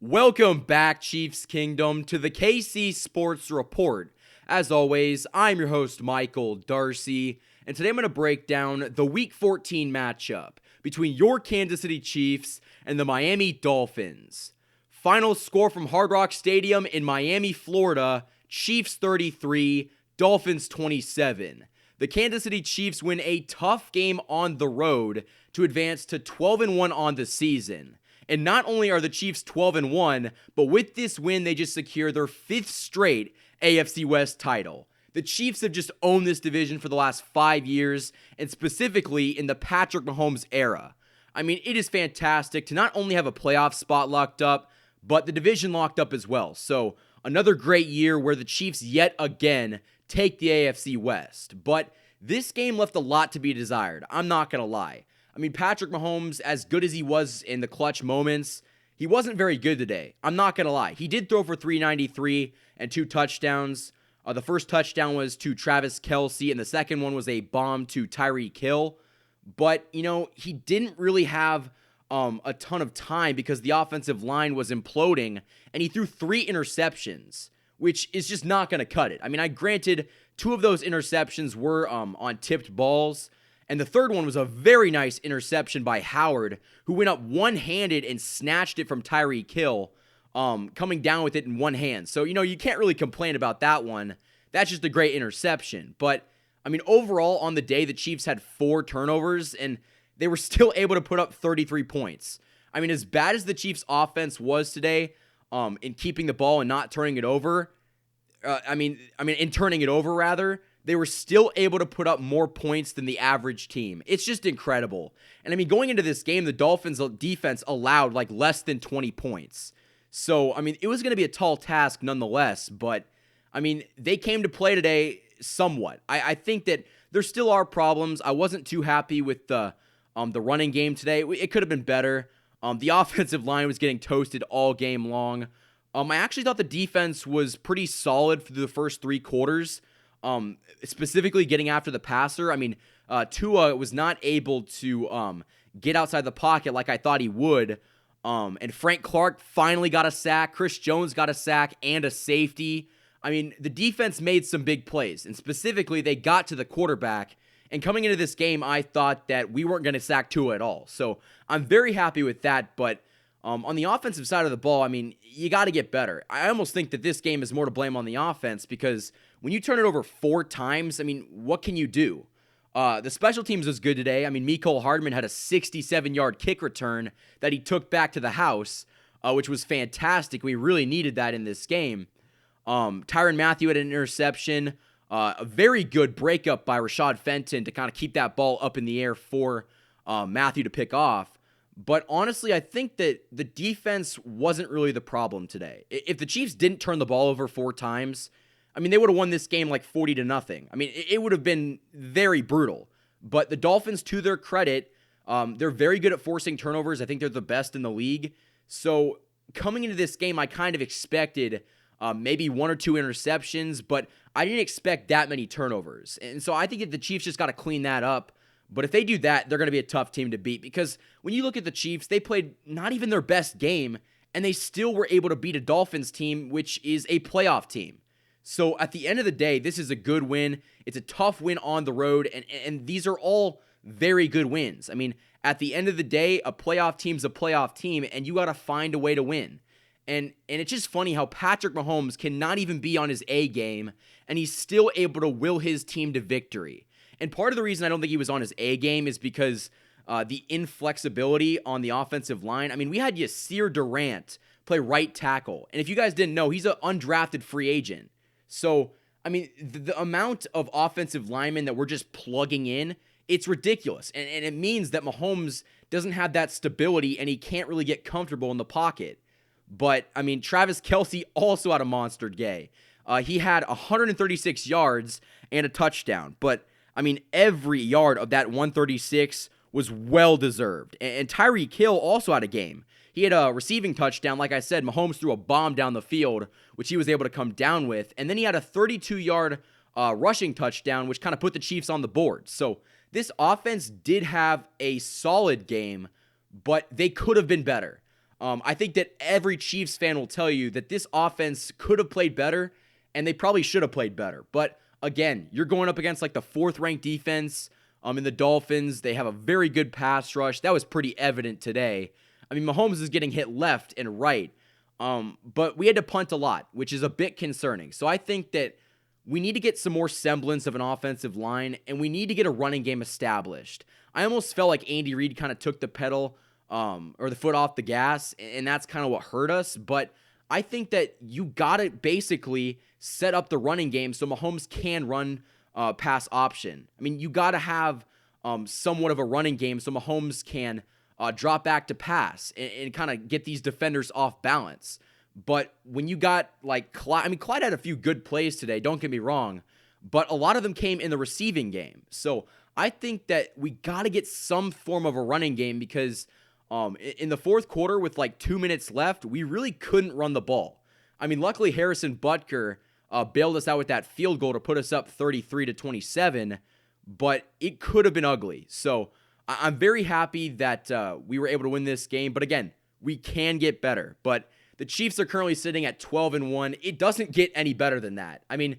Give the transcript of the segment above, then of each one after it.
Welcome back, Chiefs Kingdom, to the KC Sports Report. As always, I'm your host, Michael Darcy, and today I'm going to break down the Week 14 matchup between your Kansas City Chiefs and the Miami Dolphins. Final score from Hard Rock Stadium in Miami, Florida, Chiefs 33, Dolphins 27. The Kansas City Chiefs win a tough game on the road to advance to 12-1 on the season. And not only are the Chiefs 12-1, but with this win, they just secure their 5th straight AFC West title. The Chiefs have just owned this division for the last 5 years, and specifically in the Patrick Mahomes era. I mean, it is fantastic to not only have a playoff spot locked up, but the division locked up as well. So another great year where the Chiefs yet again take the AFC West. But this game left a lot to be desired. I'm not going to lie. I mean, Patrick Mahomes, as good as he was in the clutch moments, he wasn't very good today. I'm not going to lie. He did throw for 393 and 2 touchdowns. The first touchdown was to Travis Kelce, and the second one was a bomb to Tyreek Hill. But, he didn't really have a ton of time because the offensive line was imploding, and he threw 3 interceptions, which is just not going to cut it. I mean, granted, 2 of those interceptions were on tipped balls, and the third one was a very nice interception by Howard, who went up one-handed and snatched it from Tyreek Hill, coming down with it in one hand. So, you can't really complain about that one. That's just a great interception. But, I mean, overall, on the day, the Chiefs had 4 turnovers, and they were still able to put up 33 points. I mean, as bad as the Chiefs' offense was today, in keeping the ball and not turning it over, in turning it over, rather, they were still able to put up more points than the average team. It's just incredible. And I mean, going into this game, the Dolphins defense allowed like less than 20 points. So, I mean, it was going to be a tall task nonetheless, but I mean, they came to play today somewhat. I think that there still are problems. I wasn't too happy with the running game today. It could have been better. The offensive line was getting toasted all game long. I actually thought the defense was pretty solid for the first 3 quarters. Specifically getting after the passer. I mean, Tua was not able to get outside the pocket like I thought he would. And Frank Clark finally got a sack. Chris Jones got a sack and a safety. I mean, the defense made some big plays, and specifically they got to the quarterback. And coming into this game, I thought that we weren't going to sack Tua at all. So I'm very happy with that. But on the offensive side of the ball, I mean, you got to get better. I almost think that this game is more to blame on the offense because when you turn it over 4 times, I mean, what can you do? The special teams was good today. I mean, Mecole Hardman had a 67-yard kick return that he took back to the house, which was fantastic. We really needed that in this game. Tyrann Mathieu had an interception. A very good breakup by Rashad Fenton to kind of keep that ball up in the air for Mathieu to pick off. But honestly, I think that the defense wasn't really the problem today. If the Chiefs didn't turn the ball over 4 times, I mean, they would have won this game like 40-0. I mean, it would have been very brutal. But the Dolphins, to their credit, they're very good at forcing turnovers. I think they're the best in the league. So coming into this game, I kind of expected maybe 1 or 2 interceptions, but I didn't expect that many turnovers. And so I think that the Chiefs just got to clean that up. But if they do that, they're going to be a tough team to beat because when you look at the Chiefs, they played not even their best game, and they still were able to beat a Dolphins team, which is a playoff team. So at the end of the day, this is a good win. It's a tough win on the road, and these are all very good wins. I mean, at the end of the day, a playoff team's a playoff team, and you got to find a way to win. And it's just funny how Patrick Mahomes cannot even be on his A game, and he's still able to will his team to victory. And part of the reason I don't think he was on his A game is because the inflexibility on the offensive line. I mean, we had Yasir Durant play right tackle. And if you guys didn't know, he's an undrafted free agent. So, I mean, the amount of offensive linemen that we're just plugging in, it's ridiculous. And it means that Mahomes doesn't have that stability and he can't really get comfortable in the pocket. But, I mean, Travis Kelce also had a monster day. He had 136 yards and a touchdown. But, I mean, every yard of that 136 was well-deserved. And Tyreek Hill also had a game. He had a receiving touchdown. Like I said, Mahomes threw a bomb down the field, which he was able to come down with. And then he had a 32-yard rushing touchdown, which kind of put the Chiefs on the board. So this offense did have a solid game, but they could have been better. I think that every Chiefs fan will tell you that this offense could have played better, and they probably should have played better. But again, you're going up against like the 4th-ranked defense in the Dolphins. They have a very good pass rush. That was pretty evident today. I mean, Mahomes is getting hit left and right, but we had to punt a lot, which is a bit concerning. So I think that we need to get some more semblance of an offensive line, and we need to get a running game established. I almost felt like Andy Reid kind of took the pedal or the foot off the gas, and that's kind of what hurt us. But I think that you got to basically set up the running game so Mahomes can run pass option. I mean, you got to have somewhat of a running game so Mahomes can drop back to pass and kind of get these defenders off balance. But when you got like Clyde, I mean, Clyde had a few good plays today, don't get me wrong, but a lot of them came in the receiving game. So I think that we got to get some form of a running game because in the fourth quarter with like 2 minutes left, we really couldn't run the ball. I mean, luckily Harrison Butker bailed us out with that field goal to put us up 33-27, but it could have been ugly. So I'm very happy that we were able to win this game. But again, we can get better. But the Chiefs are currently sitting at 12-1. It doesn't get any better than that. I mean,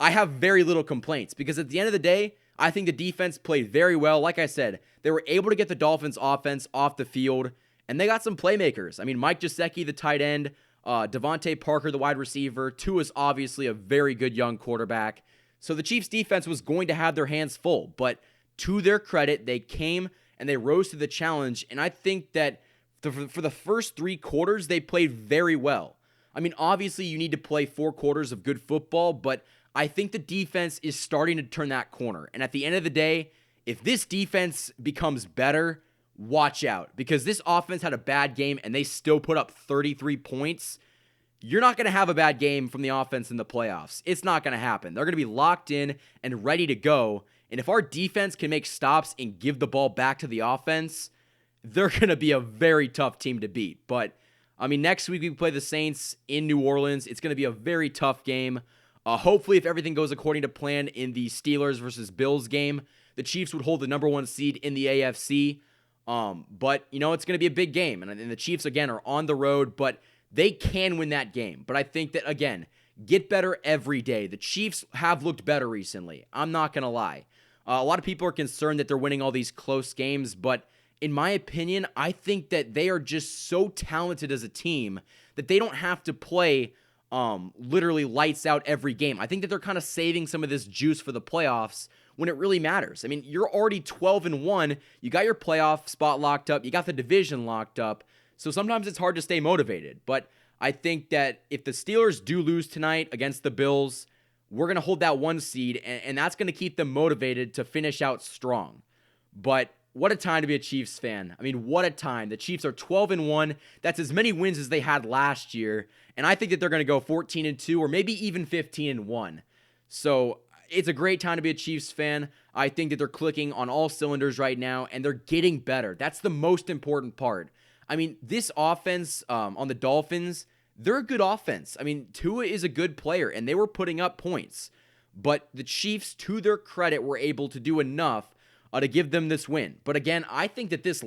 I have very little complaints because at the end of the day, I think the defense played very well. Like I said, they were able to get the Dolphins offense off the field, and they got some playmakers. I mean, Mike Gesicki, the tight end, Devontae Parker, the wide receiver. Tua's obviously a very good young quarterback. So the Chiefs defense was going to have their hands full, but to their credit, they came and they rose to the challenge, and I think that for the first 3 quarters, they played very well. I mean, obviously, you need to play 4 quarters of good football, but I think the defense is starting to turn that corner. And at the end of the day, if this defense becomes better, watch out. Because this offense had a bad game and they still put up 33 points. You're not going to have a bad game from the offense in the playoffs. It's not going to happen. They're going to be locked in and ready to go. And if our defense can make stops and give the ball back to the offense, they're going to be a very tough team to beat. But, I mean, next week we play the Saints in New Orleans. It's going to be a very tough game. Hopefully, if everything goes according to plan in the Steelers versus Bills game, the Chiefs would hold the number 1 seed in the AFC. But, you know, it's going to be a big game. And the Chiefs, again, are on the road, but they can win that game. But I think that, again, get better every day. The Chiefs have looked better recently. I'm not going to lie. A lot of people are concerned that they're winning all these close games, but in my opinion, I think that they are just so talented as a team that they don't have to play literally lights out every game. I think that they're kind of saving some of this juice for the playoffs when it really matters. I mean, you're already 12-1. You got your playoff spot locked up. You got the division locked up. So sometimes it's hard to stay motivated. But I think that if the Steelers do lose tonight against the Bills, we're going to hold that 1 seed, and that's going to keep them motivated to finish out strong. But what a time to be a Chiefs fan. I mean, what a time. The Chiefs are 12-1. That's as many wins as they had last year. And I think that they're going to go 14-2 or maybe even 15-1. So it's a great time to be a Chiefs fan. I think that they're clicking on all cylinders right now, and they're getting better. That's the most important part. I mean, this offense on the Dolphins, they're a good offense. I mean, Tua is a good player, and they were putting up points. But the Chiefs, to their credit, were able to do enough to give them this win. But again, I think that this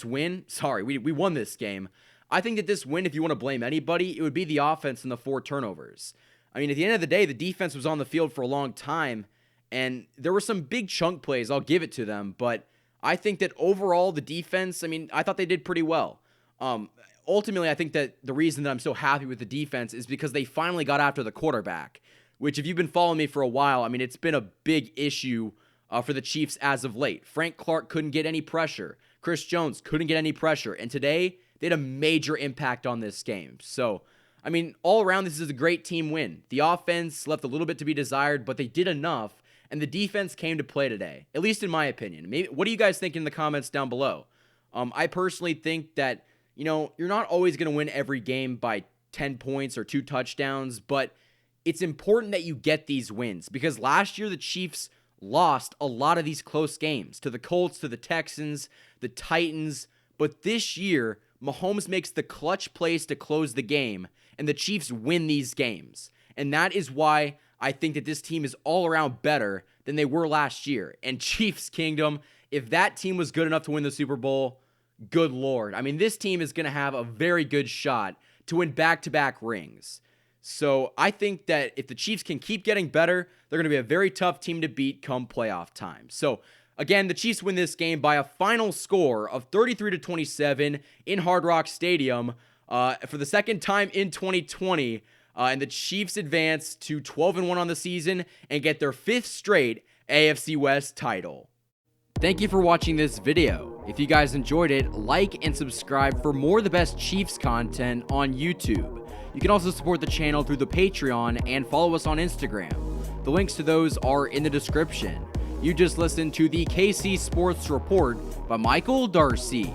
win, we won this game. I think that this win, if you want to blame anybody, it would be the offense and the 4 turnovers. I mean, at the end of the day, the defense was on the field for a long time, and there were some big chunk plays, I'll give it to them, but I think that overall, the defense, I mean, I thought they did pretty well. Ultimately, I think that the reason that I'm so happy with the defense is because they finally got after the quarterback, which if you've been following me for a while, I mean, it's been a big issue for the Chiefs as of late. Frank Clark couldn't get any pressure. Chris Jones couldn't get any pressure. And today, they had a major impact on this game. So, I mean, all around, this is a great team win. The offense left a little bit to be desired, but they did enough. And the defense came to play today, at least in my opinion. Maybe, what do you guys think in the comments down below? I personally think that, you know, you're not always going to win every game by 10 points or 2 touchdowns, but it's important that you get these wins because last year the Chiefs lost a lot of these close games to the Colts, to the Texans, the Titans, but this year Mahomes makes the clutch plays to close the game, and the Chiefs win these games. And that is why I think that this team is all around better than they were last year. And Chiefs Kingdom, if that team was good enough to win the Super Bowl, good Lord. I mean, this team is going to have a very good shot to win back-to-back rings. So I think that if the Chiefs can keep getting better, they're going to be a very tough team to beat come playoff time. So again, the Chiefs win this game by a final score of 33-27 in Hard Rock Stadium for the second time in 2020. And the Chiefs advance to 12-1 on the season and get their 5th straight AFC West title. Thank you for watching this video. If you guys enjoyed it, like and subscribe for more of the best Chiefs content on YouTube. You can also support the channel through the Patreon and follow us on Instagram. The links to those are in the description. You just listened to the KC Sports Report by Michael Darcy.